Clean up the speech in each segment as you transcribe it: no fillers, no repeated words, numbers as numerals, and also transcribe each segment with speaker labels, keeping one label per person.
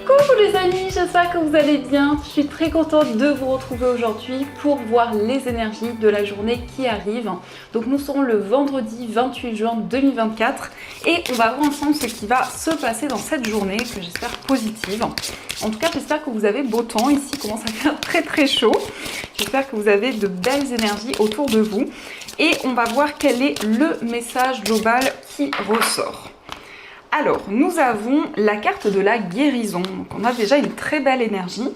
Speaker 1: Coucou les amis, j'espère que vous allez bien. Je suis très contente de vous retrouver aujourd'hui pour voir les énergies de la journée qui arrive. Donc nous serons le vendredi 28 juin 2024 et on va voir ensemble ce qui va se passer dans cette journée que j'espère positive. En tout cas, j'espère que vous avez beau temps. Ici, il commence à faire très chaud. J'espère que vous avez de belles énergies autour de vous. Et on va voir quel est le message global qui ressort. Alors, nous avons la carte de la guérison. Donc, on a déjà une très belle énergie.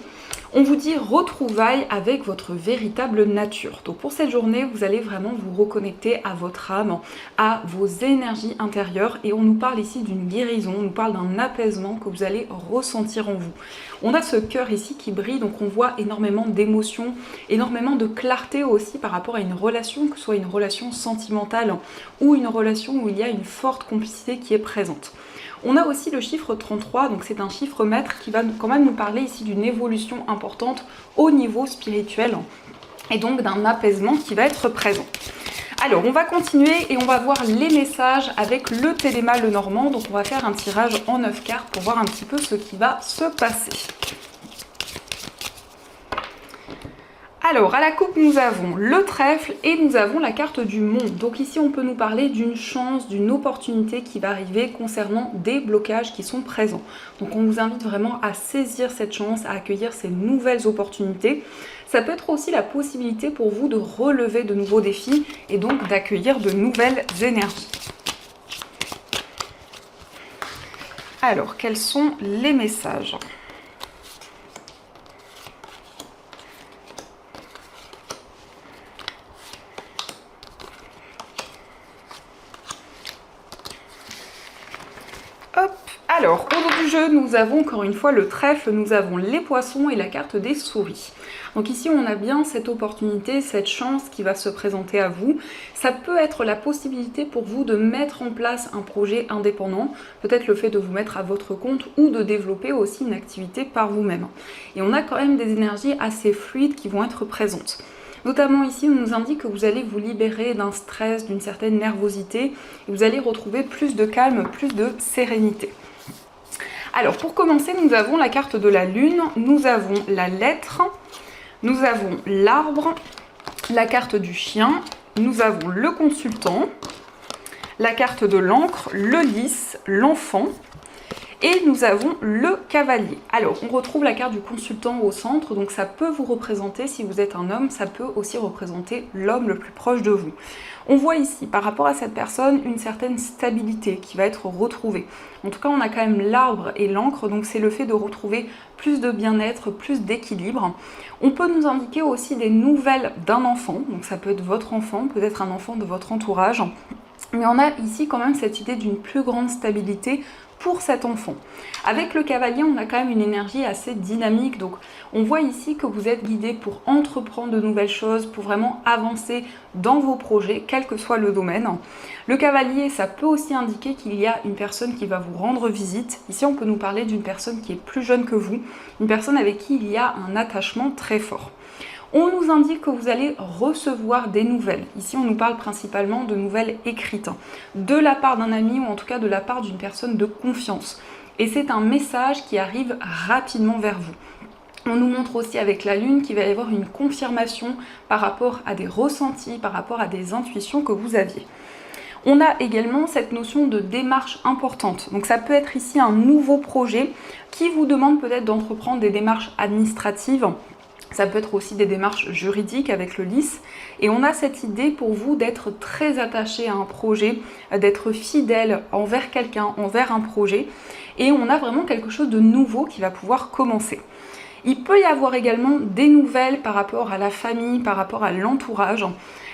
Speaker 1: On vous dit retrouvailles avec votre véritable nature. Donc, pour cette journée, vous allez vraiment vous reconnecter à votre âme, à vos énergies intérieures. Et on nous parle ici d'une guérison, on nous parle d'un apaisement que vous allez ressentir en vous. On a ce cœur ici qui brille, donc on voit énormément d'émotions, énormément de clarté aussi par rapport à une relation, que ce soit une relation sentimentale ou une relation où il y a une forte complicité qui est présente. On a aussi le chiffre 33, donc c'est un chiffre maître qui va quand même nous parler ici d'une évolution importante au niveau spirituel et donc d'un apaisement qui va être présent. Alors on va continuer et on va voir les messages avec le Téléma Lenormand, donc on va faire un tirage en 9 cartes pour voir un petit peu ce qui va se passer. Alors, à la coupe, nous avons le trèfle et nous avons la carte du monde. Donc ici, on peut nous parler d'une chance, d'une opportunité qui va arriver concernant des blocages qui sont présents. Donc on vous invite vraiment à saisir cette chance, à accueillir ces nouvelles opportunités. Ça peut être aussi la possibilité pour vous de relever de nouveaux défis et donc d'accueillir de nouvelles énergies. Alors, quels sont les messages ? Alors, au dos du jeu, nous avons encore une fois le trèfle, nous avons les poissons et la carte des souris. Donc ici, on a bien cette opportunité, cette chance qui va se présenter à vous. Ça peut être la possibilité pour vous de mettre en place un projet indépendant, peut-être le fait de vous mettre à votre compte ou de développer aussi une activité par vous-même. Et on a quand même des énergies assez fluides qui vont être présentes. Notamment ici, on nous indique que vous allez vous libérer d'un stress, d'une certaine nervosité, et vous allez retrouver plus de calme, plus de sérénité. Alors, pour commencer, nous avons la carte de la lune, nous avons la lettre, nous avons l'arbre, la carte du chien, nous avons le consultant, la carte de l'encre, le lys, l'enfant, et nous avons le cavalier. Alors, on retrouve la carte du consultant au centre, donc ça peut vous représenter, si vous êtes un homme, ça peut aussi représenter l'homme le plus proche de vous. On voit ici, par rapport à cette personne, une certaine stabilité qui va être retrouvée. En tout cas, on a quand même l'arbre et l'encre, donc c'est le fait de retrouver plus de bien-être, plus d'équilibre. On peut nous indiquer aussi des nouvelles d'un enfant, donc ça peut être votre enfant, peut-être un enfant de votre entourage. Mais on a ici quand même cette idée d'une plus grande stabilité pour cet enfant. Avec le cavalier, on a quand même une énergie assez dynamique, donc on voit ici que vous êtes guidé pour entreprendre de nouvelles choses, pour vraiment avancer dans vos projets, quel que soit le domaine. Le cavalier, ça peut aussi indiquer qu'il y a une personne qui va vous rendre visite. Ici, on peut nous parler d'une personne qui est plus jeune que vous, une personne avec qui il y a un attachement très fort. On nous indique que vous allez recevoir des nouvelles. Ici, on nous parle principalement de nouvelles écrites, de la part d'un ami ou en tout cas de la part d'une personne de confiance. Et c'est un message qui arrive rapidement vers vous. On nous montre aussi avec la lune qu'il va y avoir une confirmation par rapport à des ressentis, par rapport à des intuitions que vous aviez. On a également cette notion de démarche importante. Donc ça peut être ici un nouveau projet qui vous demande peut-être d'entreprendre des démarches administratives. Ça peut être aussi des démarches juridiques avec le lys. Et on a cette idée pour vous d'être très attaché à un projet, d'être fidèle envers quelqu'un, envers un projet. Et on a vraiment quelque chose de nouveau qui va pouvoir commencer. Il peut y avoir également des nouvelles par rapport à la famille, par rapport à l'entourage.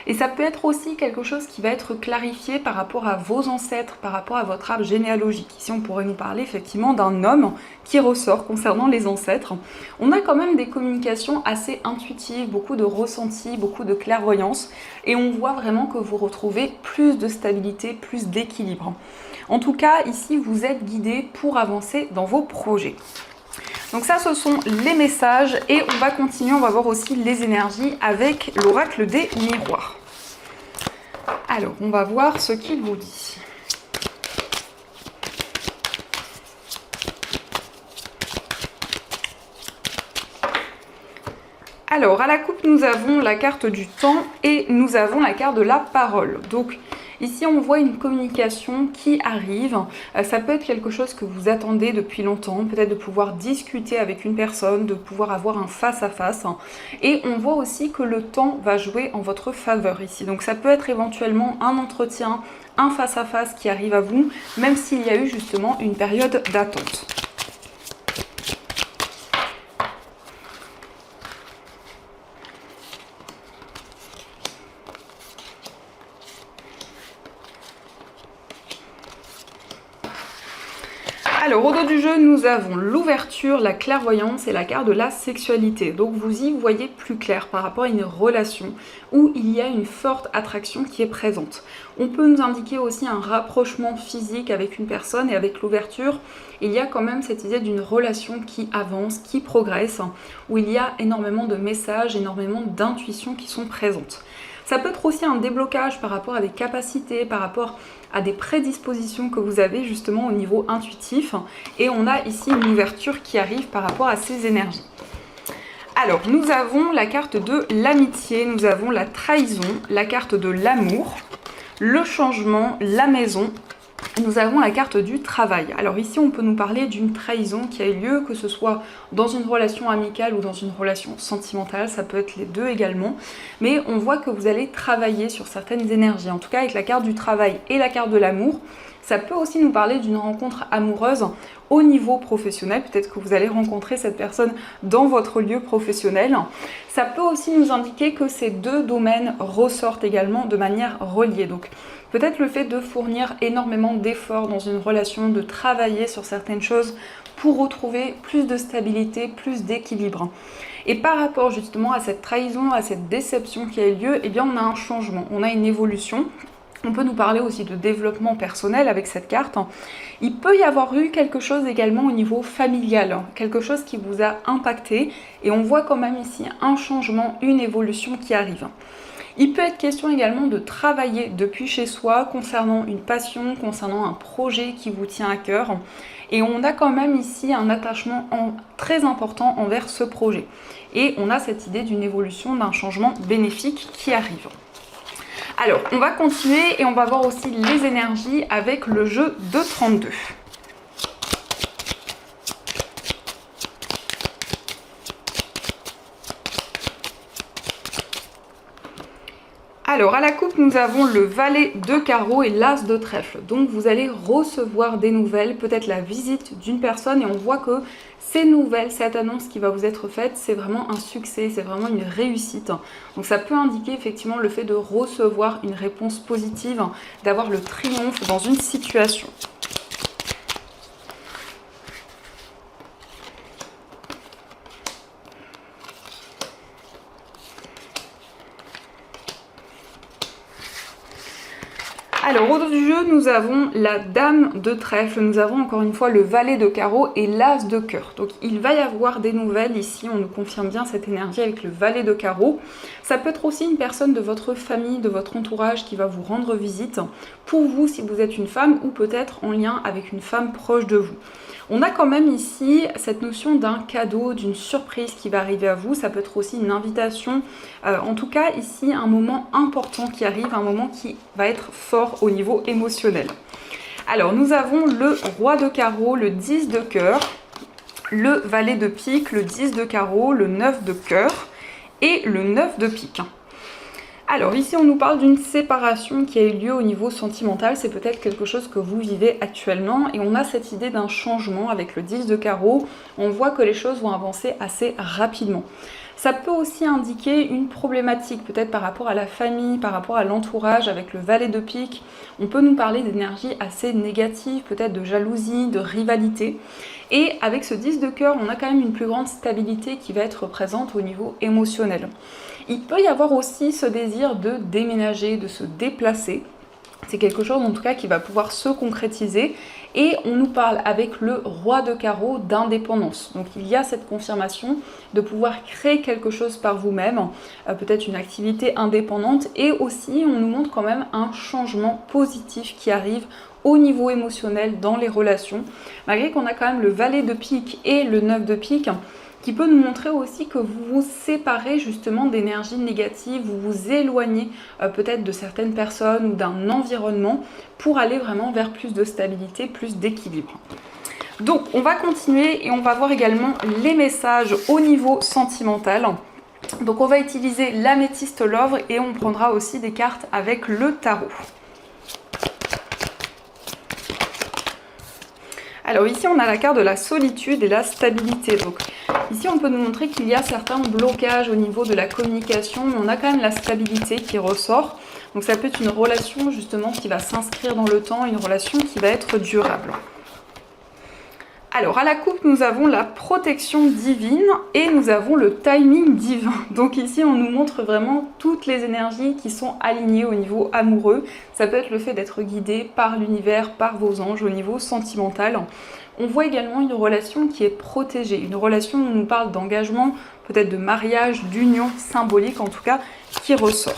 Speaker 1: Et ça peut être aussi quelque chose qui va être clarifié par rapport à vos ancêtres, par rapport à votre arbre généalogique. Ici, on pourrait nous parler effectivement d'un homme qui ressort concernant les ancêtres. On a quand même des communications assez intuitives, beaucoup de ressentis, beaucoup de clairvoyance. Et on voit vraiment que vous retrouvez plus de stabilité, plus d'équilibre. En tout cas, ici, vous êtes guidé pour avancer dans vos projets. Donc ça, ce sont les messages et on va continuer, on va voir aussi les énergies avec l'oracle des miroirs. Alors, on va voir ce qu'il vous dit. Alors, à la coupe, nous avons la carte du temps et nous avons la carte de la parole. Donc, ici, on voit une communication qui arrive. Ça peut être quelque chose que vous attendez depuis longtemps, peut-être de pouvoir discuter avec une personne, de pouvoir avoir un face-à-face. Et on voit aussi que le temps va jouer en votre faveur ici. Donc, ça peut être éventuellement un entretien, un face-à-face qui arrive à vous, même s'il y a eu justement une période d'attente. Alors, au dos du jeu, nous avons l'ouverture, la clairvoyance et la carte de la sexualité. Donc, vous y voyez plus clair par rapport à une relation où il y a une forte attraction qui est présente. On peut nous indiquer aussi un rapprochement physique avec une personne, et avec l'ouverture, il y a quand même cette idée d'une relation qui avance, qui progresse, où il y a énormément de messages, énormément d'intuitions qui sont présentes. Ça peut être aussi un déblocage par rapport à des capacités, par rapport à des prédispositions que vous avez justement au niveau intuitif. Et on a ici une ouverture qui arrive par rapport à ces énergies. Alors, nous avons la carte de l'amitié, nous avons la trahison, la carte de l'amour, le changement, la maison. Nous avons la carte du travail. Alors ici, on peut nous parler d'une trahison qui a eu lieu, que ce soit dans une relation amicale ou dans une relation sentimentale, ça peut être les deux également. Mais on voit que vous allez travailler sur certaines énergies. En tout cas, avec la carte du travail et la carte de l'amour, ça peut aussi nous parler d'une rencontre amoureuse au niveau professionnel. Peut-être que vous allez rencontrer cette personne dans votre lieu professionnel. Ça peut aussi nous indiquer que ces deux domaines ressortent également de manière reliée. Donc, peut-être le fait de fournir énormément d'efforts dans une relation, de travailler sur certaines choses pour retrouver plus de stabilité, plus d'équilibre. Et par rapport justement à cette trahison, à cette déception qui a eu lieu, eh bien on a un changement, on a une évolution. On peut nous parler aussi de développement personnel avec cette carte. Il peut y avoir eu quelque chose également au niveau familial, quelque chose qui vous a impacté. Et on voit quand même ici un changement, une évolution qui arrive. Il peut être question également de travailler depuis chez soi concernant une passion, concernant un projet qui vous tient à cœur. Et on a quand même ici un attachement très important envers ce projet. Et on a cette idée d'une évolution, d'un changement bénéfique qui arrive. Alors, on va continuer et on va voir aussi les énergies avec le jeu de 32. Alors, à la coupe, nous avons le valet de carreau et l'as de trèfle. Donc, vous allez recevoir des nouvelles, peut-être la visite d'une personne, et on voit que ces nouvelles, cette annonce qui va vous être faite, c'est vraiment un succès, c'est vraiment une réussite. Donc, ça peut indiquer effectivement le fait de recevoir une réponse positive, d'avoir le triomphe dans une situation. Alors, au dos du jeu, nous avons la dame de trèfle, nous avons encore une fois le valet de carreau et l'as de cœur. Donc, il va y avoir des nouvelles ici, on nous confirme bien cette énergie avec le valet de carreau. Ça peut être aussi une personne de votre famille, de votre entourage qui va vous rendre visite, pour vous si vous êtes une femme ou peut-être en lien avec une femme proche de vous. On a quand même ici cette notion d'un cadeau, d'une surprise qui va arriver à vous. Ça peut être aussi une invitation. En tout cas, ici, un moment important qui arrive, un moment qui va être fort au niveau émotionnel. Alors, nous avons le roi de carreau, le 10 de cœur, le valet de pique, le 10 de carreau, le 9 de cœur et le 9 de pique. Alors ici on nous parle d'une séparation qui a eu lieu au niveau sentimental, c'est peut-être quelque chose que vous vivez actuellement et on a cette idée d'un changement avec le 10 de carreau, on voit que les choses vont avancer assez rapidement. Ça peut aussi indiquer une problématique, peut-être par rapport à la famille, par rapport à l'entourage avec le valet de pique. On peut nous parler d'énergie assez négative, peut-être de jalousie, de rivalité. Et avec ce 10 de cœur, on a quand même une plus grande stabilité qui va être présente au niveau émotionnel. Il peut y avoir aussi ce désir de déménager, de se déplacer. C'est quelque chose en tout cas qui va pouvoir se concrétiser et on nous parle avec le roi de carreau d'indépendance. Donc il y a cette confirmation de pouvoir créer quelque chose par vous-même, peut-être une activité indépendante et aussi on nous montre quand même un changement positif qui arrive au niveau émotionnel dans les relations. Malgré qu'on a quand même le valet de pique et le 9 de pique qui peut nous montrer aussi que vous vous séparez justement d'énergies négatives, vous vous éloignez peut-être de certaines personnes ou d'un environnement pour aller vraiment vers plus de stabilité, plus d'équilibre. Donc on va continuer et on va voir également les messages au niveau sentimental. Donc on va utiliser l'améthyste Love et on prendra aussi des cartes avec le tarot. Alors ici on a la carte de la solitude et la stabilité. Donc ici on peut nous montrer qu'il y a certains blocages au niveau de la communication, mais on a quand même la stabilité qui ressort. Donc ça peut être une relation justement qui va s'inscrire dans le temps, une relation qui va être durable. Alors à la coupe nous avons la protection divine et nous avons le timing divin. Donc ici on nous montre vraiment toutes les énergies qui sont alignées au niveau amoureux. Ça peut être le fait d'être guidé par l'univers, par vos anges au niveau sentimental. On voit également une relation qui est protégée, une relation où on nous parle d'engagement, peut-être de mariage, d'union symbolique en tout cas, qui ressort.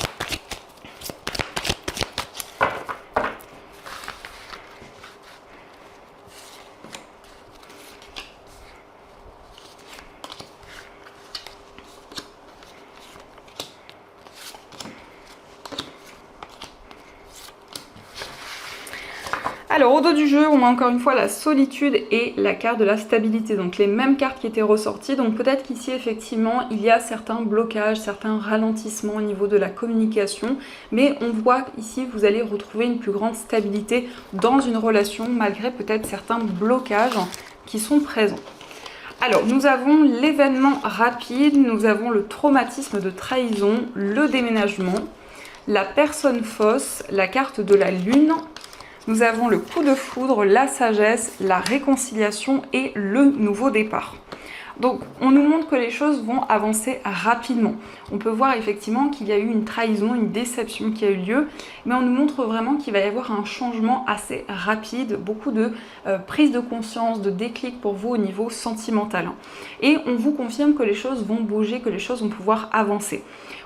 Speaker 1: Alors au dos du jeu, on a encore une fois la solitude et la carte de la stabilité, donc les mêmes cartes qui étaient ressorties. Donc peut-être qu'ici effectivement il y a certains blocages, certains ralentissements au niveau de la communication, mais on voit ici vous allez retrouver une plus grande stabilité dans une relation malgré peut-être certains blocages qui sont présents. Alors nous avons l'événement rapide, nous avons le traumatisme de trahison, le déménagement, la personne fausse, la carte de la lune. Nous avons le coup de foudre, la sagesse, la réconciliation et le nouveau départ. Donc on nous montre que les choses vont avancer rapidement. On peut voir effectivement qu'il y a eu une trahison, une déception qui a eu lieu, mais on nous montre vraiment qu'il va y avoir un changement assez rapide, beaucoup de prise de conscience, de déclic pour vous au niveau sentimental. Et on vous confirme que les choses vont bouger, que les choses vont pouvoir avancer.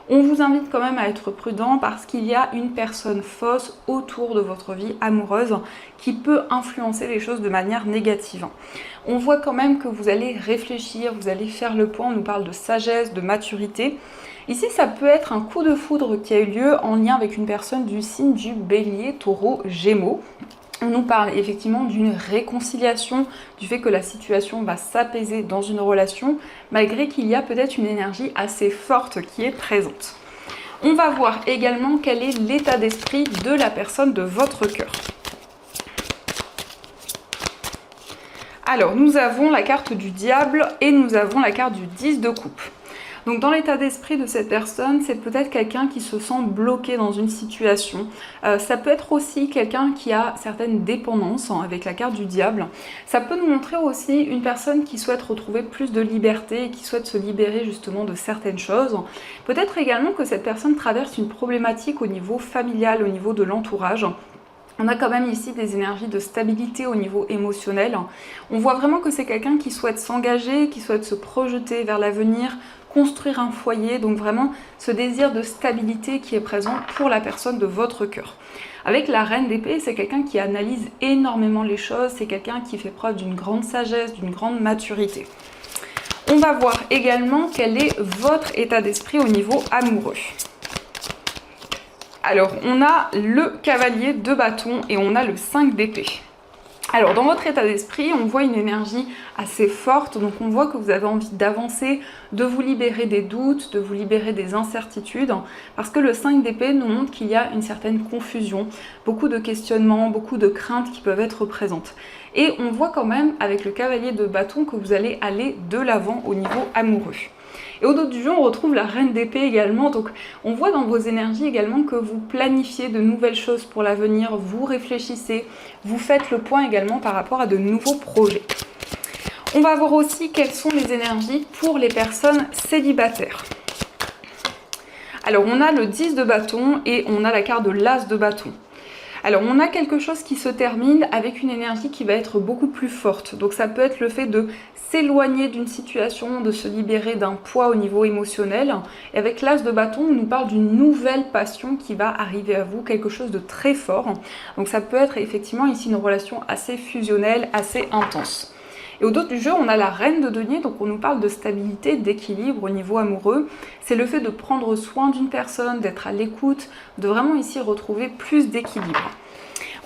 Speaker 1: On vous invite quand même à être prudent parce qu'il y a une personne fausse autour de votre vie amoureuse qui peut influencer les choses de manière négative. On voit quand même que vous allez réfléchir, vous allez faire le point, on nous parle de sagesse, de maturité. Ici, ça peut être un coup de foudre qui a eu lieu en lien avec une personne du signe du Bélier, Taureau, Gémeaux. On nous parle effectivement d'une réconciliation, du fait que la situation va s'apaiser dans une relation, malgré qu'il y a peut-être une énergie assez forte qui est présente. On va voir également quel est l'état d'esprit de la personne de votre cœur. Alors, nous avons la carte du diable et nous avons la carte du 10 de coupe. Donc dans l'état d'esprit de cette personne, c'est peut-être quelqu'un qui se sent bloqué dans une situation. Ça peut être aussi quelqu'un qui a certaines dépendances avec la carte du diable. Ça peut nous montrer aussi une personne qui souhaite retrouver plus de liberté et qui souhaite se libérer justement de certaines choses. Peut-être également que cette personne traverse une problématique au niveau familial, au niveau de l'entourage. On a quand même ici des énergies de stabilité au niveau émotionnel. On voit vraiment que c'est quelqu'un qui souhaite s'engager, qui souhaite se projeter vers l'avenir, construire un foyer, donc vraiment ce désir de stabilité qui est présent pour la personne de votre cœur. Avec la reine d'épée, c'est quelqu'un qui analyse énormément les choses, c'est quelqu'un qui fait preuve d'une grande sagesse, d'une grande maturité. On va voir également quel est votre état d'esprit au niveau amoureux. Alors, on a le cavalier de bâton et on a le 5 d'épée. Alors, dans votre état d'esprit, on voit une énergie assez forte. Donc, on voit que vous avez envie d'avancer, de vous libérer des doutes, de vous libérer des incertitudes. Parce que le 5 d'épée nous montre qu'il y a une certaine confusion, beaucoup de questionnements, beaucoup de craintes qui peuvent être présentes. Et on voit quand même, avec le cavalier de bâton, que vous allez aller de l'avant au niveau amoureux. Et au dos du jeu, on retrouve la reine d'épée également. Donc, on voit dans vos énergies également que vous planifiez de nouvelles choses pour l'avenir, vous réfléchissez, vous faites le point également par rapport à de nouveaux projets. On va voir aussi quelles sont les énergies pour les personnes célibataires. Alors, on a le 10 de bâton et on a la carte de l'as de bâton. Alors, on a quelque chose qui se termine avec une énergie qui va être beaucoup plus forte. Donc, ça peut être le fait de s'éloigner d'une situation, de se libérer d'un poids au niveau émotionnel. Et avec l'as de bâton, on nous parle d'une nouvelle passion qui va arriver à vous, quelque chose de très fort. Donc, ça peut être effectivement ici une relation assez fusionnelle, assez intense. Et au dos du jeu, on a la reine de denier, donc on nous parle de stabilité, d'équilibre au niveau amoureux. C'est le fait de prendre soin d'une personne, d'être à l'écoute, de vraiment ici retrouver plus d'équilibre.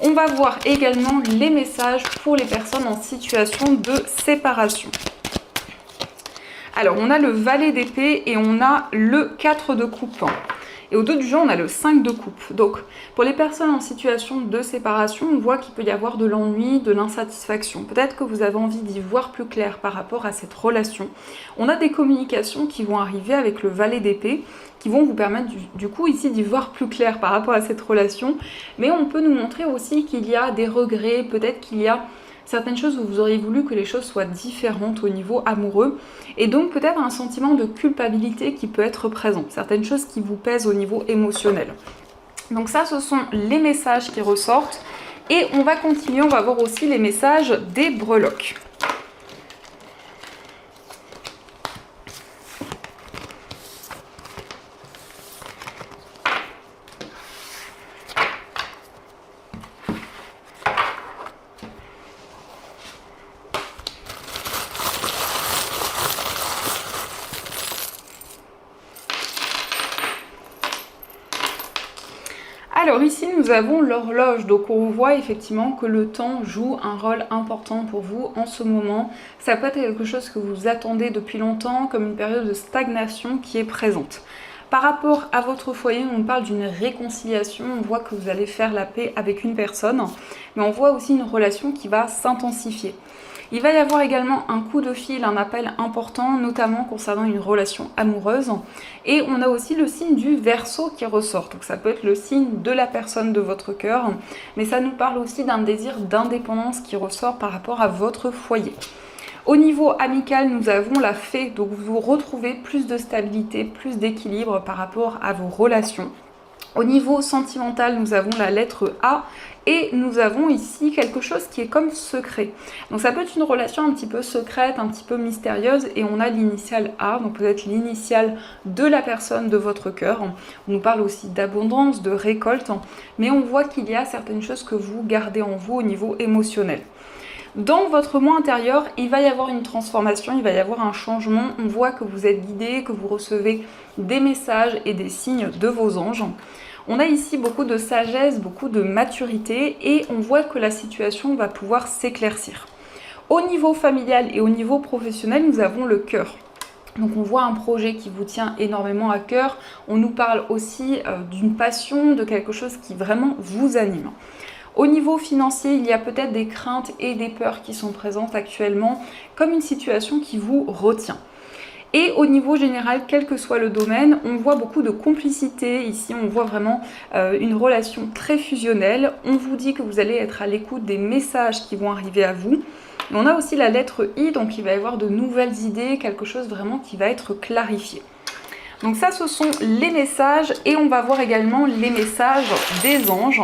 Speaker 1: On va voir également les messages pour les personnes en situation de séparation. Alors, on a le valet d'épée et on a le 4 de coupe. Et au dos du jeu, on a le 5 de coupe. Donc, pour les personnes en situation de séparation, on voit qu'il peut y avoir de l'ennui, de l'insatisfaction. Peut-être que vous avez envie d'y voir plus clair par rapport à cette relation. On a des communications qui vont arriver avec le valet d'épée, qui vont vous permettre du coup ici d'y voir plus clair par rapport à cette relation. Mais on peut nous montrer aussi qu'il y a des regrets, peut-être qu'il y a certaines choses où vous auriez voulu que les choses soient différentes au niveau amoureux, et donc peut-être un sentiment de culpabilité qui peut être présent, certaines choses qui vous pèsent au niveau émotionnel. Donc ça, ce sont les messages qui ressortent, et on va continuer, on va voir aussi les messages des breloques. Alors ici nous avons l'horloge, donc on voit effectivement que le temps joue un rôle important pour vous en ce moment. Ça peut être quelque chose que vous attendez depuis longtemps, comme une période de stagnation qui est présente. Par rapport à votre foyer, on parle d'une réconciliation, on voit que vous allez faire la paix avec une personne, mais on voit aussi une relation qui va s'intensifier. Il va y avoir également un coup de fil, un appel important, notamment concernant une relation amoureuse. Et on a aussi le signe du Verseau qui ressort. Donc ça peut être le signe de la personne de votre cœur, mais ça nous parle aussi d'un désir d'indépendance qui ressort par rapport à votre foyer. Au niveau amical, nous avons la Fée, donc vous retrouvez plus de stabilité, plus d'équilibre par rapport à vos relations. Au niveau sentimental, nous avons la lettre A et nous avons ici quelque chose qui est comme secret. Donc ça peut être une relation un petit peu secrète, un petit peu mystérieuse, et on a l'initiale A, donc peut-être l'initiale de la personne de votre cœur. On nous parle aussi d'abondance, de récolte, mais on voit qu'il y a certaines choses que vous gardez en vous au niveau émotionnel. Dans votre moi intérieur, il va y avoir une transformation, il va y avoir un changement. On voit que vous êtes guidé, que vous recevez des messages et des signes de vos anges. On a ici beaucoup de sagesse, beaucoup de maturité, et on voit que la situation va pouvoir s'éclaircir. Au niveau familial et au niveau professionnel, nous avons le cœur. Donc on voit un projet qui vous tient énormément à cœur. On nous parle aussi d'une passion, de quelque chose qui vraiment vous anime. Au niveau financier, il y a peut-être des craintes et des peurs qui sont présentes actuellement, comme une situation qui vous retient. Et au niveau général, quel que soit le domaine, on voit beaucoup de complicité. Ici, on voit vraiment une relation très fusionnelle. On vous dit que vous allez être à l'écoute des messages qui vont arriver à vous. Et on a aussi la lettre I, donc il va y avoir de nouvelles idées, quelque chose vraiment qui va être clarifié. Donc ça, ce sont les messages, et on va voir également les messages des anges.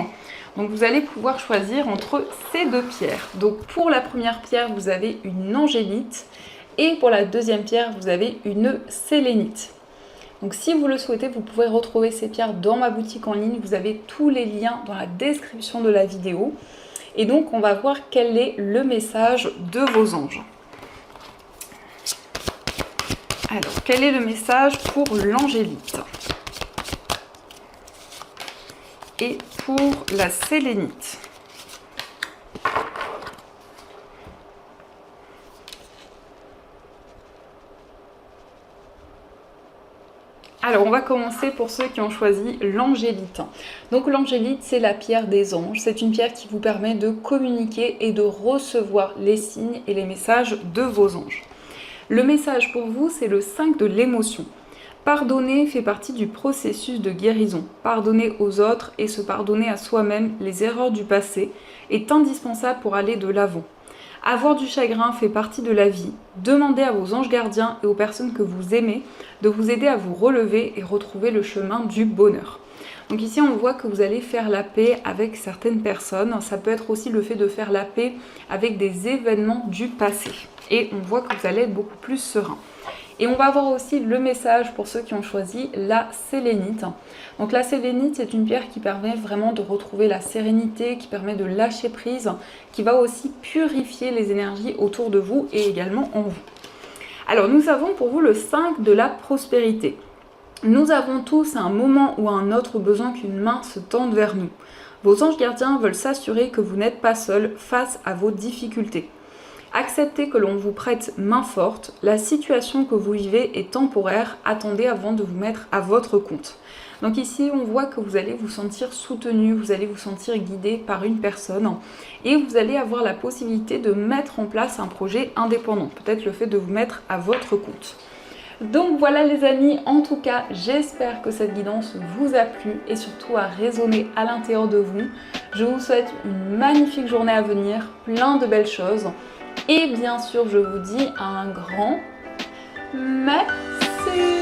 Speaker 1: Donc vous allez pouvoir choisir entre ces deux pierres. Donc pour la première pierre, vous avez une angélite. Et pour la deuxième pierre, vous avez une sélénite. Donc si vous le souhaitez, vous pouvez retrouver ces pierres dans ma boutique en ligne. Vous avez tous les liens dans la description de la vidéo. Et donc on va voir quel est le message de vos anges. Alors, quel est le message pour l'angélite et pour la sélénite? Alors on va commencer pour ceux qui ont choisi l'angélite. Donc l'angélite, c'est la pierre des anges. C'est une pierre qui vous permet de communiquer et de recevoir les signes et les messages de vos anges. Le message pour vous, c'est le 5 de l'émotion. Pardonner fait partie du processus de guérison. Pardonner aux autres et se pardonner à soi-même les erreurs du passé est indispensable pour aller de l'avant. Avoir du chagrin fait partie de la vie. Demandez à vos anges gardiens et aux personnes que vous aimez de vous aider à vous relever et retrouver le chemin du bonheur. Donc ici on voit que vous allez faire la paix avec certaines personnes, ça peut être aussi le fait de faire la paix avec des événements du passé. Et on voit que vous allez être beaucoup plus serein. Et on va avoir aussi le message pour ceux qui ont choisi la sélénite. Donc la sélénite, c'est une pierre qui permet vraiment de retrouver la sérénité, qui permet de lâcher prise, qui va aussi purifier les énergies autour de vous et également en vous. Alors nous avons pour vous le 5 de la prospérité. Nous avons tous à un moment ou à un autre besoin qu'une main se tende vers nous. Vos anges gardiens veulent s'assurer que vous n'êtes pas seul face à vos difficultés. Acceptez que l'on vous prête main forte, la situation que vous vivez est temporaire, attendez avant de vous mettre à votre compte. Donc ici, on voit que vous allez vous sentir soutenu, vous allez vous sentir guidé par une personne et vous allez avoir la possibilité de mettre en place un projet indépendant, peut-être le fait de vous mettre à votre compte. Donc voilà les amis, en tout cas, j'espère que cette guidance vous a plu et surtout a résonné à l'intérieur de vous. Je vous souhaite une magnifique journée à venir, plein de belles choses. Et bien sûr, je vous dis un grand merci.